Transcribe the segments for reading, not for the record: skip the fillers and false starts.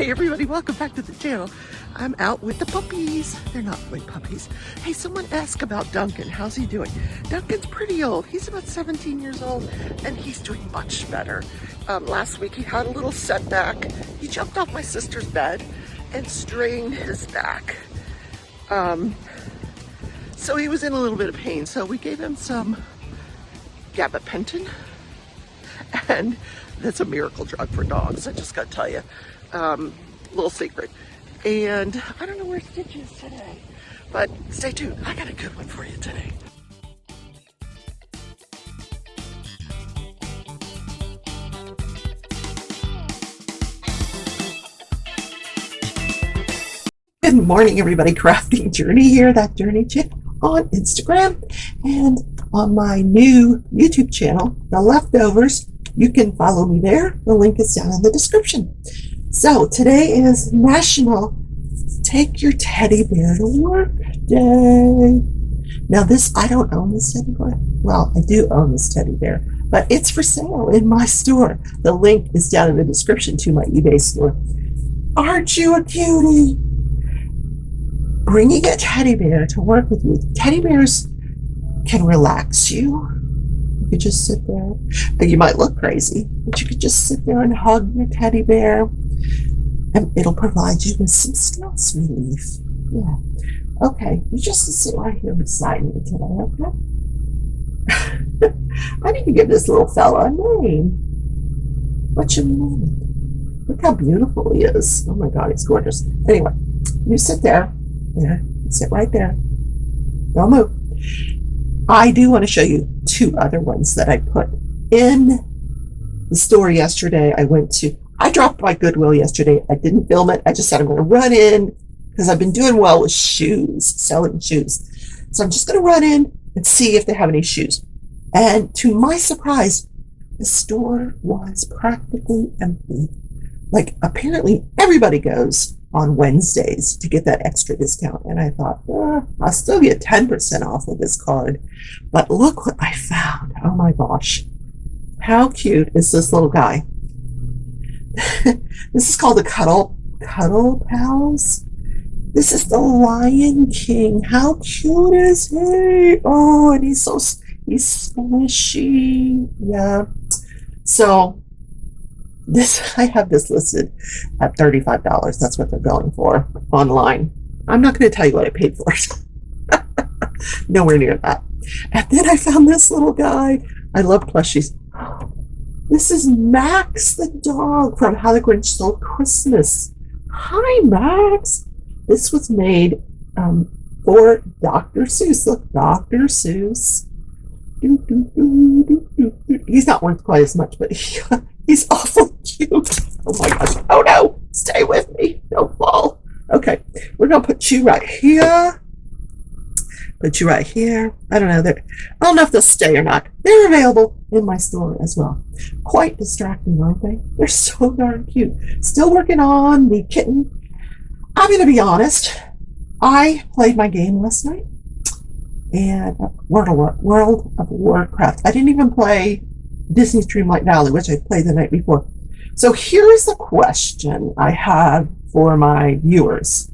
Hey everybody, welcome back to the channel. I'm out with the puppies. They're not really puppies. Hey, someone asked about Duncan. How's he doing? Duncan's pretty old. He's about 17 years old and he's doing much better. Last week he had a little setback. He jumped off my sister's bed and strained his back. So he was in a little bit of pain. So we gave him some gabapentin, and that's a miracle drug for dogs. I just gotta tell you. Little secret. And I don't know where Stitch is today, but stay tuned. I got a good one for you today. Good morning, everybody. Crafting Journey here, that Journey chick on Instagram, and on my new YouTube channel, The Leftovers. You can follow me there. The link is down in the description. So today is National Take Your Teddy Bear to Work Day. Now this, I don't own this teddy bear. Well, I do own this teddy bear, but it's for sale in my store. The link is down in the description to my eBay store. Aren't you a cutie? Bringing a teddy bear to work with you. Teddy bears can relax you. You could just sit there. You might look crazy, but you could just sit there and hug your teddy bear, and it'll provide you with some stress relief. Yeah. Okay, you just sit right here beside me today, okay? I need to give this little fella a name. What's your name? Look how beautiful he is. Oh my God, he's gorgeous. Anyway, you sit there. Yeah, sit right there. Don't move. I do want to show you two other ones that I put in the store yesterday. I dropped my Goodwill yesterday. I didn't film it. I just said I'm going to run in because I've been doing well with shoes, selling shoes. So I'm just going to run in and see if they have any shoes. And to my surprise, the store was practically empty. Like, apparently everybody goes on Wednesdays to get that extra discount. And I thought, I'll still get 10% off with this card. But look what I found. Oh my gosh. How cute is this little guy? This is called the Cuddle Pals. This is the Lion King. How cute is he? Oh, and he's squishy. Yeah. So I have this listed at $35. That's what they're going for online. I'm not going to tell you what I paid for it. Nowhere near that. And then I found this little guy. I love plushies. This is Max the dog from How the Grinch Stole Christmas. Hi, Max. This was made for Dr. Seuss. Look, Dr. Seuss. He's not worth quite as much, but he's awful cute. Oh my gosh. Oh no. Stay with me. Don't fall. Okay. We're going to put you right here. Put you right here. I don't know. I don't know if they'll stay or not. They're available in my store as well. Quite distracting, aren't they? They're so darn cute. Still working on the kitten. I'm going to be honest. I played my game last night. And World of Warcraft. I didn't even play Disney's Dreamlight Valley, which I played the night before. So here's the question I have for my viewers.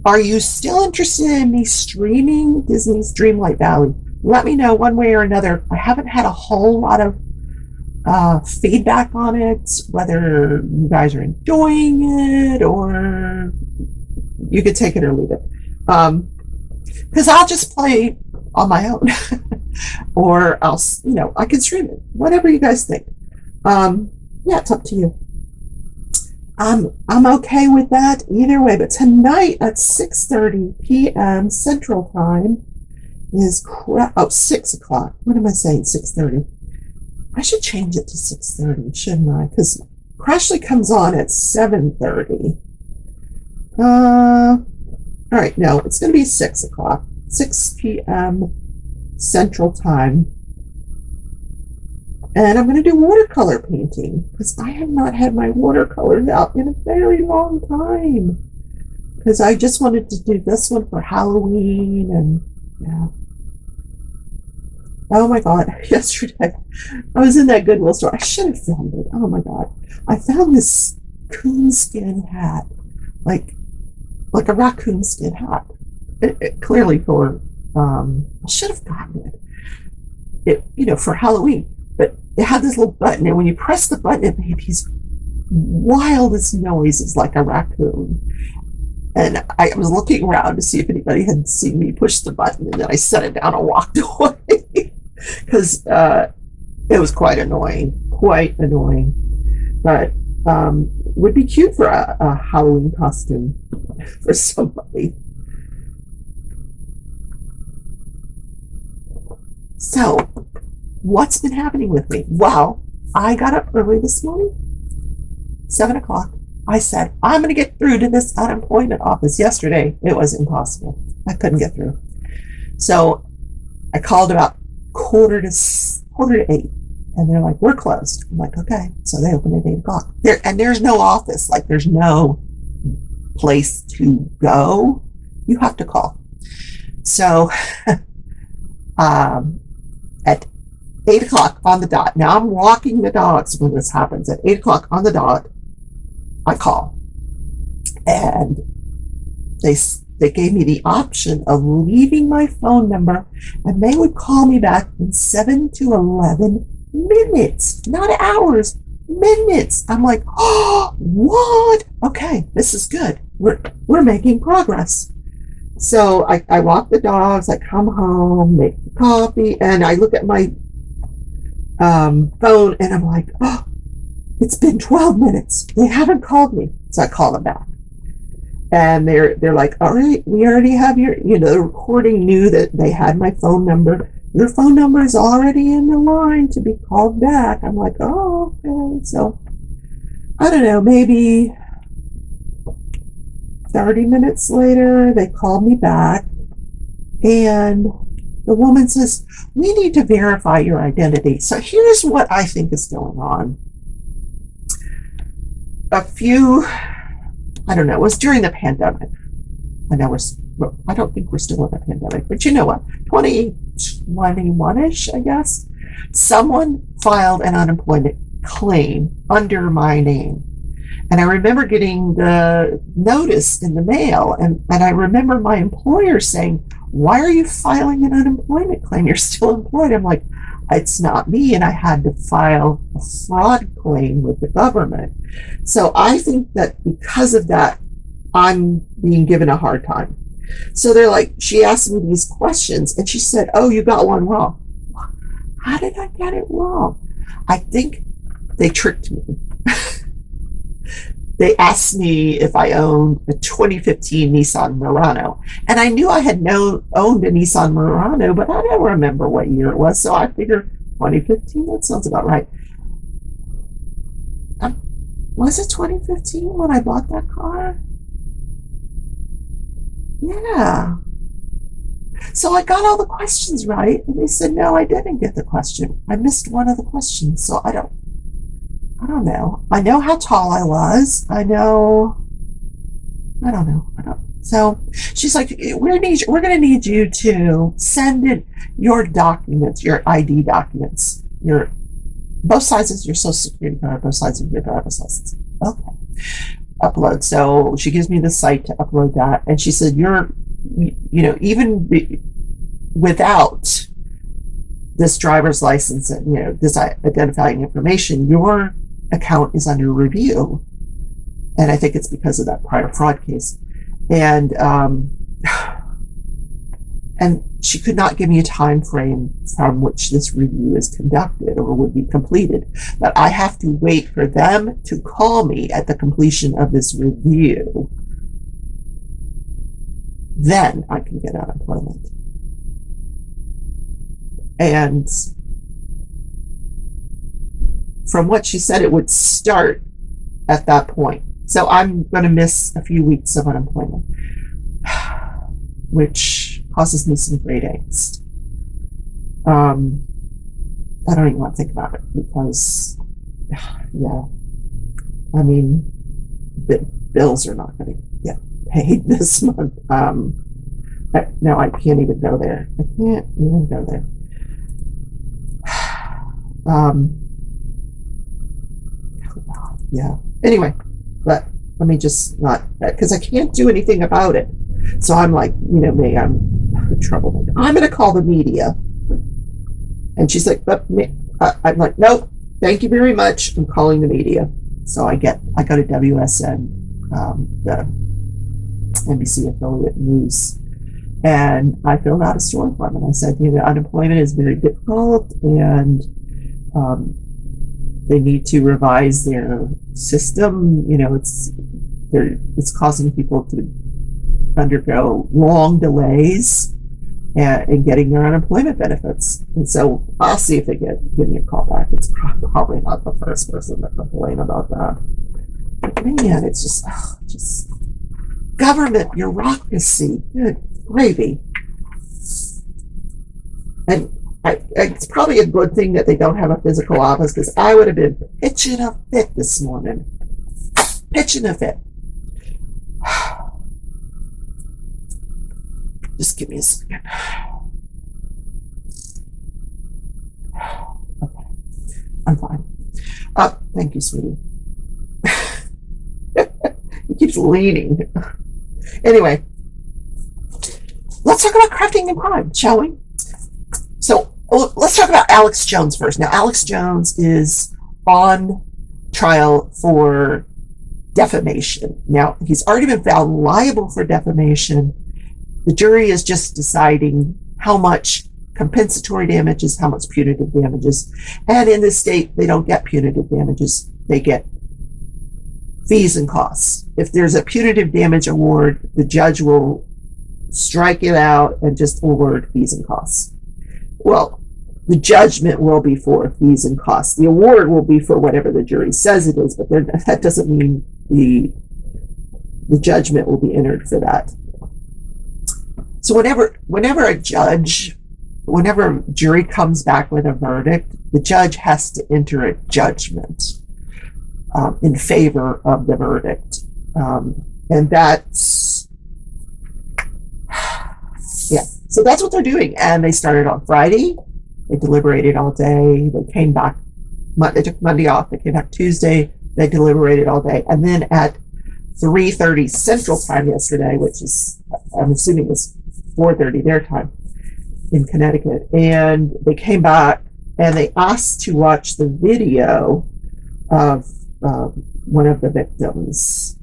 Are you still interested in me streaming Disney's Dreamlight Valley? Let me know one way or another. I haven't had a whole lot of feedback on it, whether you guys are enjoying it or you could take it or leave it. Because I'll just play on my own or else, I can stream it, whatever you guys think. Yeah, it's up to you. I'm okay with that either way, but tonight at 6:30 p.m. Central Time is 6 o'clock. What am I saying? 6:30. I should change it to 6:30, shouldn't I? Because Crashley comes on at 7:30. All right, no, it's going to be 6 o'clock, 6 p.m. Central Time. And I'm going to do watercolor painting because I have not had my watercolors out in a very long time. Because I just wanted to do this one for Halloween and yeah. Oh my God, yesterday I was in that Goodwill store. I should have filmed it. Oh my God. I found this coonskin hat, like a raccoon skin hat. Clearly for I should have gotten it for Halloween. But it had this little button, and when you press the button, it made these wildest noises like a raccoon. And I was looking around to see if anybody had seen me push the button, and then I set it down and walked away because it was quite annoying, but would be cute for a Halloween costume for somebody. So, what's been happening with me? Well, I got up early this morning, 7 o'clock. I said, I'm going to get through to this unemployment office. Yesterday, it was impossible. I couldn't get through. So, I called about quarter to 8. And they're like, we're closed. I'm like, okay. So they open at 8 o'clock. There's no office. Like, there's no place to go. You have to call. So at 8 o'clock on the dot, now I'm walking the dogs when this happens. At 8 o'clock on the dot, I call. And they gave me the option of leaving my phone number, and they would call me back in 7 to 11 minutes, not hours, minutes. I'm like, oh, what? Okay, this is good. We're making progress. So I walk the dogs, I come home, make the coffee, and I look at my phone, and I'm like, oh, it's been 12 minutes. They haven't called me. So I call them back. And they're like, all right, we already have the recording knew that they had my phone number. Your phone number is already in the line to be called back. I'm like, oh, okay. So, I don't know, maybe 30 minutes later, they called me back, and the woman says, we need to verify your identity. So here's what I think is going on. I don't know, it was during the pandemic. I don't think we're still in a pandemic, but you know what? 2021-ish, I guess. Someone filed an unemployment claim under my name. And I remember getting the notice in the mail, and I remember my employer saying, why are you filing an unemployment claim? You're still employed. I'm like, it's not me, and I had to file a fraud claim with the government. So I think that because of that, I'm being given a hard time. So they're like, she asked me these questions, and she said, oh, you got one wrong. How did I get it wrong? I think they tricked me. They asked me if I owned a 2015 Nissan Murano. And I knew I had owned a Nissan Murano, but I don't remember what year it was. So I figured 2015, that sounds about right. Was it 2015 when I bought that car? Yeah. So I got all the questions right. And they said, no, I didn't get the question. I missed one of the questions. So I don't know. I know how tall I was. I don't know. So she's like, we're going to need you to send in your documents, your ID documents, both sides of your social security card, both sides of your driver's license. Okay. Upload. So she gives me the site to upload that. And she said, even without this driver's license and, this identifying information, your account is under review. And I think it's because of that prior fraud case. And she could not give me a time frame from which this review is conducted or would be completed. But I have to wait for them to call me at the completion of this review. Then I can get unemployment. And from what she said, it would start at that point. So I'm going to miss a few weeks of unemployment, which causes me some great angst. I don't even want to think about it because, yeah, I mean, the bills are not going to get paid this month. No, I can't even go there. I can't even go there. Yeah. Anyway, let me just not, because I can't do anything about it. So I'm like, me, I'm in trouble. I'm going to call the media. And she's like, but I'm like, nope, thank you very much. I'm calling the media. So I go to WSN, the NBC affiliate news, and I filled out a story form, and I said, unemployment is very difficult, and they need to revise their system. It's causing people to undergo long delays in getting their unemployment benefits. And so I'll see if they give me a call back. It's probably not the first person to complain about that. But man, it's just government bureaucracy. Good gravy. And it's probably a good thing that they don't have a physical office, because I would have been pitching a fit this morning. Pitching a fit. Just give me a second. Okay. I'm fine. Thank you, sweetie. He keeps leaning. Anyway, let's talk about crafting and crime, shall we? So let's talk about Alex Jones first. Now, Alex Jones is on trial for defamation. Now, he's already been found liable for defamation. The jury is just deciding how much compensatory damages, how much punitive damages. And in this state, they don't get punitive damages. They get fees and costs. If there's a punitive damage award, the judge will strike it out and just award fees and costs. Well, the judgment will be for fees and costs. The award will be for whatever the jury says it is, but that doesn't mean the judgment will be entered for that. So whenever a jury comes back with a verdict, the judge has to enter a judgment in favor of the verdict. And that's, yeah. So that's what they're doing. And they started on Friday. They deliberated all day. They came back, they took Monday off. They came back Tuesday. They deliberated all day. And then at 3:30 Central Time yesterday, which is, I'm assuming is 4:30 their time in Connecticut, and they came back and they asked to watch the video of one of the victims,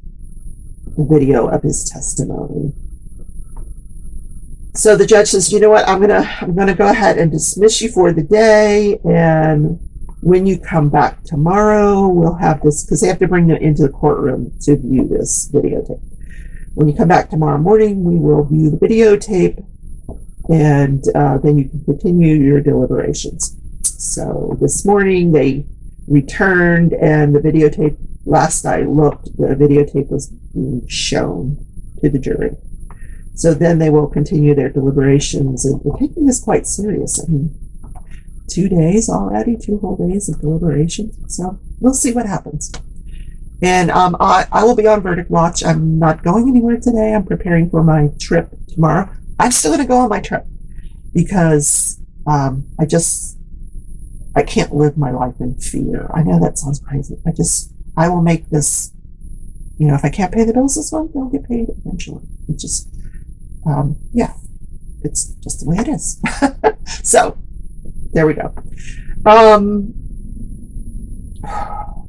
the video of his testimony. So the judge says, you know what, I'm gonna go ahead and dismiss you for the day, and when you come back tomorrow, we'll have this, because they have to bring them into the courtroom to view this videotape. When you come back tomorrow morning, we will view the videotape, and then you can continue your deliberations. So this morning they returned, and the videotape, last I looked, the videotape was being shown to the jury. So then they will continue their deliberations, and they're taking this quite serious. I mean, 2 days already, 2 whole days of deliberations. So we'll see what happens. And I will be on verdict watch. I'm not going anywhere today. I'm preparing for my trip tomorrow. I'm still going to go on my trip because I can't live my life in fear. I know that sounds crazy. I will make this, if I can't pay the bills this month, they'll get paid eventually. It's just, yeah, it's just the way it is. So there we go.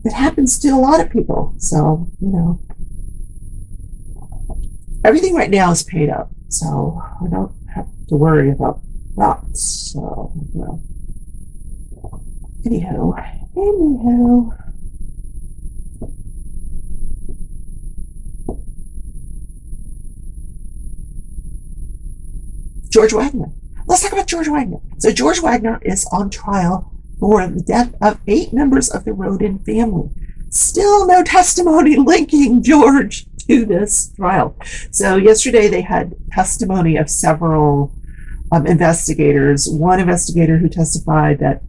It happens to a lot of people. So, everything right now is paid up. So I don't have to worry about that. So, anyhow. George Wagner. Let's talk about George Wagner. So George Wagner is on trial for the death of 8 members of the Rodin family. Still no testimony linking George to this trial. So yesterday they had testimony of several investigators. One investigator who testified that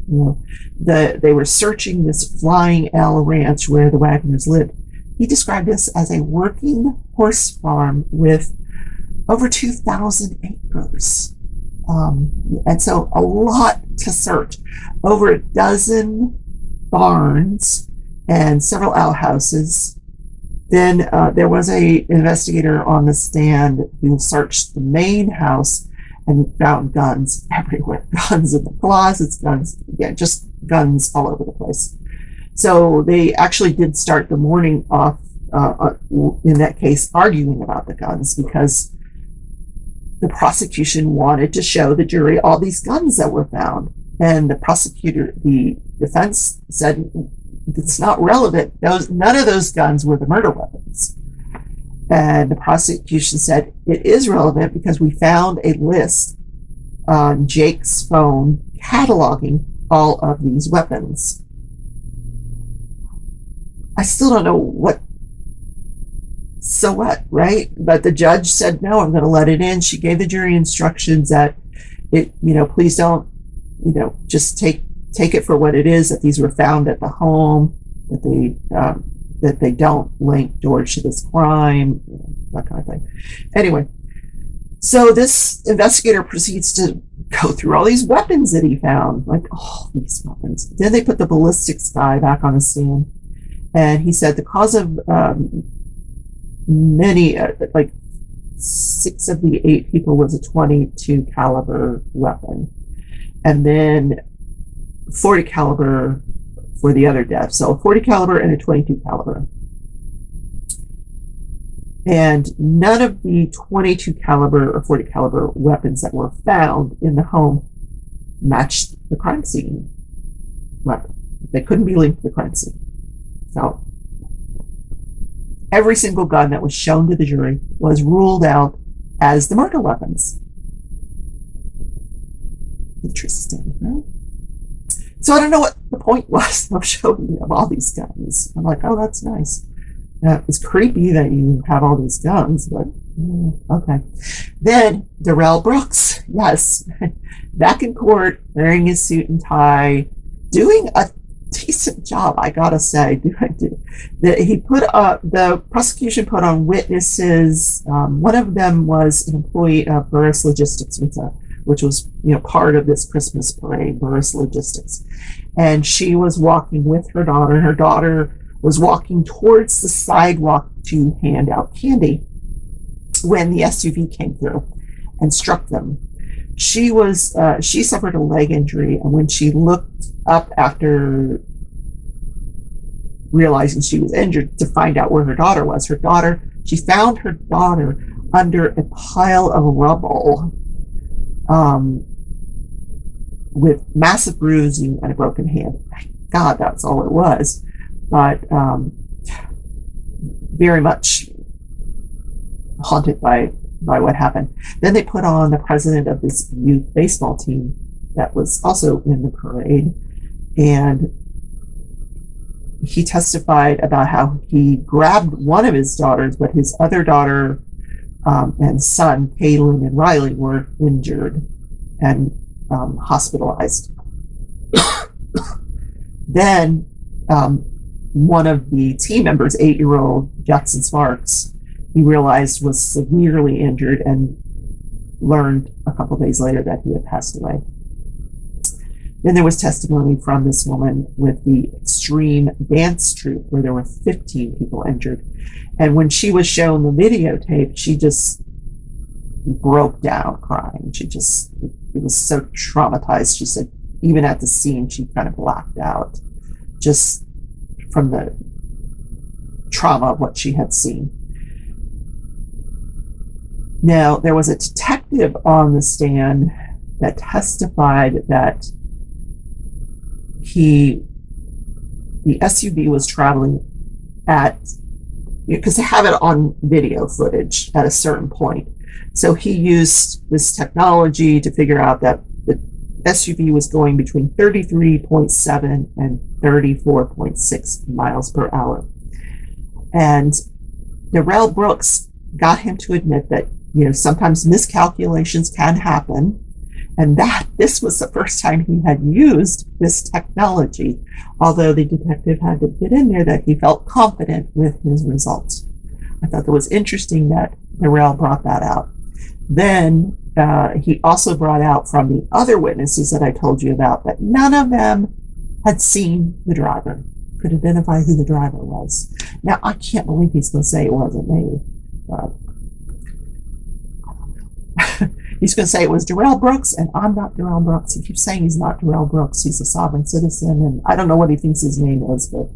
they were searching this Flying L ranch where the Wagners lived. He described this as a working horse farm with over 2,000 acres. And so a lot to search. Over a dozen barns and several outhouses Then there was a investigator on the stand who searched the main house and found guns everywhere. Guns in the closets, guns, yeah, just guns all over the place. So they actually did start the morning off, in that case, arguing about the guns, because the prosecution wanted to show the jury all these guns that were found. And the defense said, it's not relevant. None of those guns were the murder weapons. And the prosecution said, it is relevant because we found a list on Jake's phone cataloging all of these weapons. I still don't know what, so what, right? But the judge said, no, I'm going to let it in. She gave the jury instructions that please don't, just take it for what it is, that these were found at the home, that they don't link George to this crime, that kind of thing. Anyway, so this investigator proceeds to go through all these weapons that he found, like all these weapons. Then they put the ballistics guy back on the stand, and he said the cause of many, like 6 of the 8 people, was a .22 caliber weapon, and then 40 caliber for the other deaths. So a 40 caliber and a 22 caliber. And none of the 22 caliber or 40 caliber weapons that were found in the home matched the crime scene weapon. They couldn't be linked to the crime scene. So every single gun that was shown to the jury was ruled out as the murder weapons. Interesting, right? So I don't know what the point was of showing them all these guns. I'm like, oh, that's nice. It's creepy that you have all these guns, but okay. Then Darrell Brooks, yes, back in court, wearing his suit and tie, doing a decent job, I gotta say. The prosecution put on witnesses. One of them was an employee of Burris Logistics, which was part of this Christmas parade, Burris Logistics. And she was walking with her daughter, and her daughter was walking towards the sidewalk to hand out candy when the SUV came through and struck them. She suffered a leg injury, and when she looked up after realizing she was injured to find out where her daughter was, she found her daughter under a pile of rubble, with massive bruising and a broken hand. Thank God that's all it was, but very much haunted by what happened. Then they put on the president of this youth baseball team that was also in the parade, and he testified about how he grabbed one of his daughters, but his other daughter and son, Kaylin and Riley, were injured and hospitalized. Then one of the team members, 8-year-old Jackson Sparks, he realized was severely injured and learned a couple days later that he had passed away. Then there was testimony from this woman with the extreme dance troupe where there were 15 people injured. And when she was shown the videotape, she just broke down crying. It was so traumatized. She said even at the scene, she kind of blacked out just from the trauma of what she had seen. Now, there was a detective on the stand that testified that the SUV was traveling because they have it on video footage at a certain point. So he used this technology to figure out that the SUV was going between 33.7 and 34.6 miles per hour. And Darrell Brooks got him to admit that, sometimes miscalculations can happen, and that this was the first time he had used this technology, although the detective had to get in there that he felt confident with his results. I thought that was interesting that Darrell brought that out. Then he also brought out from the other witnesses that I told you about that none of them had seen the driver. could identify who the driver was. Now, I can't believe he's going to say it wasn't me. He's going to say it was Darrell Brooks, and I'm not Darrell Brooks. He keeps saying he's not Darrell Brooks. He's a sovereign citizen, and I don't know what he thinks his name is, but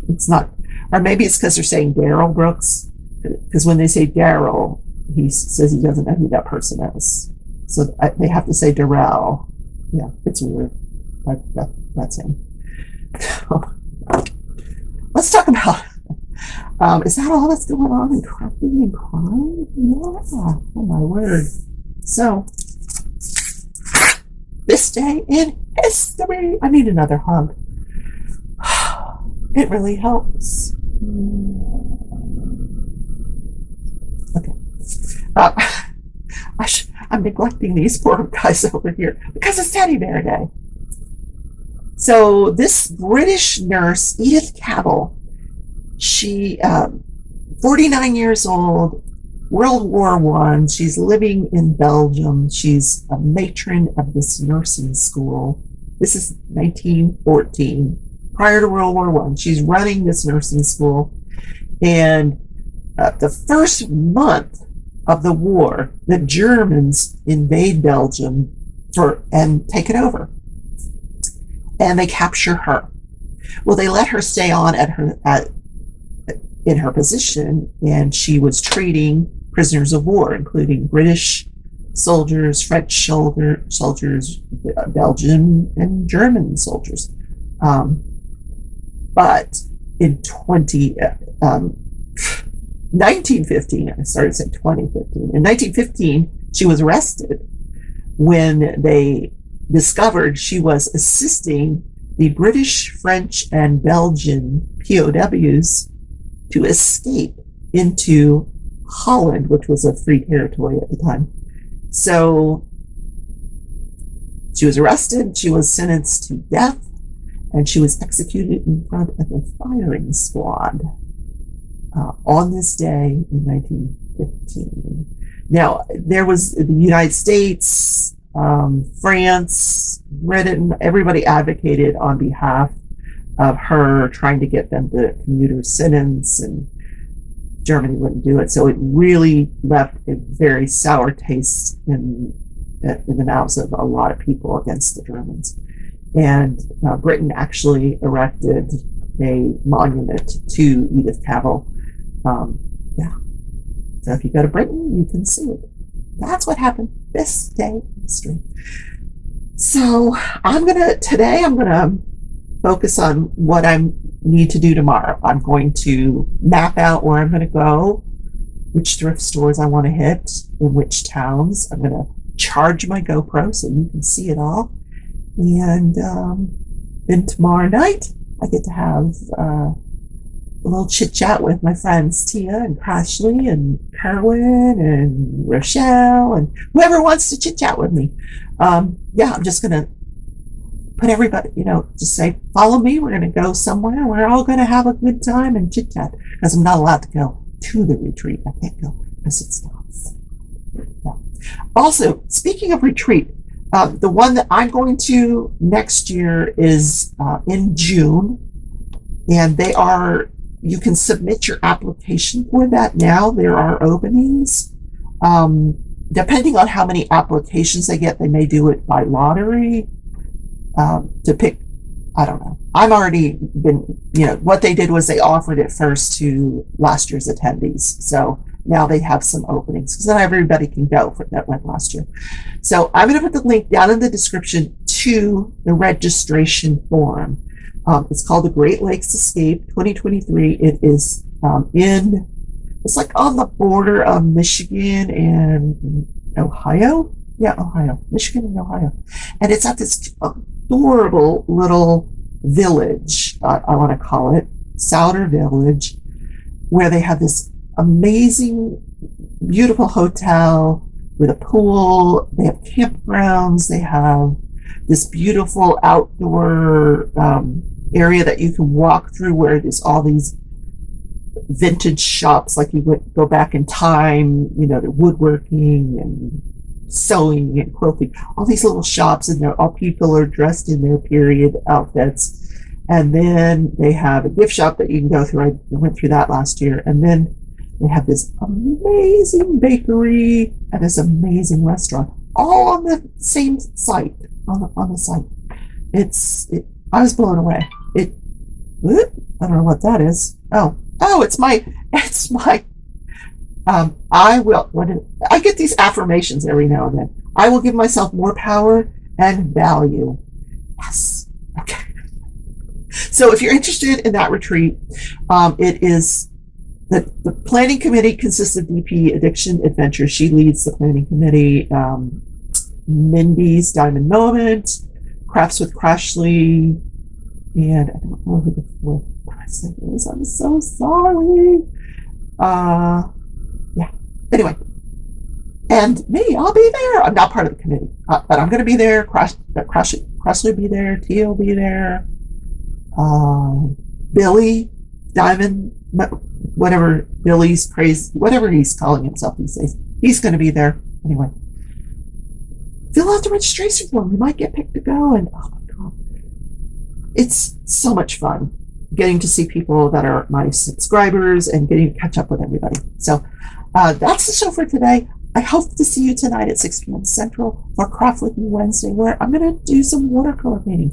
it's not. Or maybe it's because they're saying Darrell Brooks, because when they say Darrell, he says he doesn't know who that person is. So they have to say Darrell. Yeah, it's weird. That's him. Let's talk about, is that all that's going on in crafting and crime? Yeah, oh my word. So, this day in history. I need another hug. It really helps. Okay. I'm neglecting these poor guys over here because it's Teddy Bear Day. So this British nurse, Edith Cavell, she, 49 years old, World War I. She's living in Belgium. She's a matron of this nursing school. This is 1914, prior to World War I. She's running this nursing school. And the first month of the war, the Germans invade Belgium and take it over. And they capture her. Well, they let her stay on in her position, and she was treating prisoners of war, including British soldiers, French soldiers, Belgian and German soldiers. But in 1915, I started saying 2015. In 1915, she was arrested when they discovered she was assisting the British, French, and Belgian POWs to escape into Holland, which was a free territory at the time. So she was arrested, she was sentenced to death, and she was executed in front of a firing squad on this day in 1915. Now, there was the United States, France, Britain, everybody advocated on behalf of her, trying to get them to commute her sentence, and Germany wouldn't do it. So it really left a very sour taste in the mouths of a lot of people against the Germans. And Britain actually erected a monument to Edith Cavell. Yeah. So if you go to Britain, you can see it. That's what happened this day in history. So today I'm gonna focus on what I need to do tomorrow. I'm going to map out where I'm gonna go, which thrift stores I want to hit, in which towns. I'm gonna charge my GoPro so you can see it all. And then tomorrow night, I get to have a little chit chat with my friends Tia and Crashley and Kerwin and Rochelle and whoever wants to chit chat with me. Yeah, I'm just gonna put everybody, just say, follow me. We're gonna go somewhere. We're all gonna have a good time and chit chat, because I'm not allowed to go to the retreat. I can't go because it's not. Yeah. Also, speaking of retreat, the one that I'm going to next year is in June, and you can submit your application for that now. There are openings. Depending on how many applications they get, they may do it by lottery to pick. I don't know. I've already been, what they did was they offered it first to last year's attendees. So now they have some openings, because not everybody can go that went last year. So I'm going to put the link down in the description to the registration form. It's called the Great Lakes Escape 2023. It is it's like on the border of Michigan and Ohio. Yeah, Ohio, Michigan and Ohio. And it's at this adorable little village, I want to call it, Souder Village, where they have this amazing, beautiful hotel with a pool. They have campgrounds. They have this beautiful outdoor area that you can walk through, where there's all these vintage shops, like you would go back in time, the woodworking and sewing and quilting, all these little shops, and all people are dressed in their period outfits. And then they have a gift shop that you can go through. I went through that last year. And then they have this amazing bakery and this amazing restaurant, all on the same site, on the site. I was blown away. I don't know what that is. Oh, it's my, I get these affirmations every now and then. I will give myself more power and value. Yes. Okay. So if you're interested in that retreat, it is the planning committee consists of DP Addiction Adventure. She leads the planning committee. Mindy's Diamond Moment, Crafts with Crashley, and I don't know who the fourth person is. I'm so sorry. Yeah. Anyway, and me, I'll be there. I'm not part of the committee, but I'm going to be there. Crashley will be there. Tia will be there. Billy, Diamond, whatever Billy's praise, whatever he's calling himself these days, he's going to be there. Anyway, fill out the registration form. You might get picked to go, and oh my god, it's so much fun getting to see people that are my subscribers and getting to catch up with everybody. So that's the show for today. I hope to see you tonight at 6 p.m. Central for Craft With Me Wednesday, where I'm going to do some watercolor painting.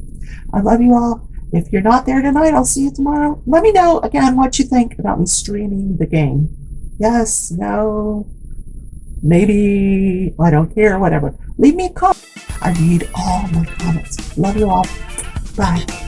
I love you all. If you're not there tonight, I'll see you tomorrow. Let me know, again, what you think about me streaming the game. Yes, no, maybe, I don't care, whatever. Leave me a comment. I read all my comments. Love you all. Bye.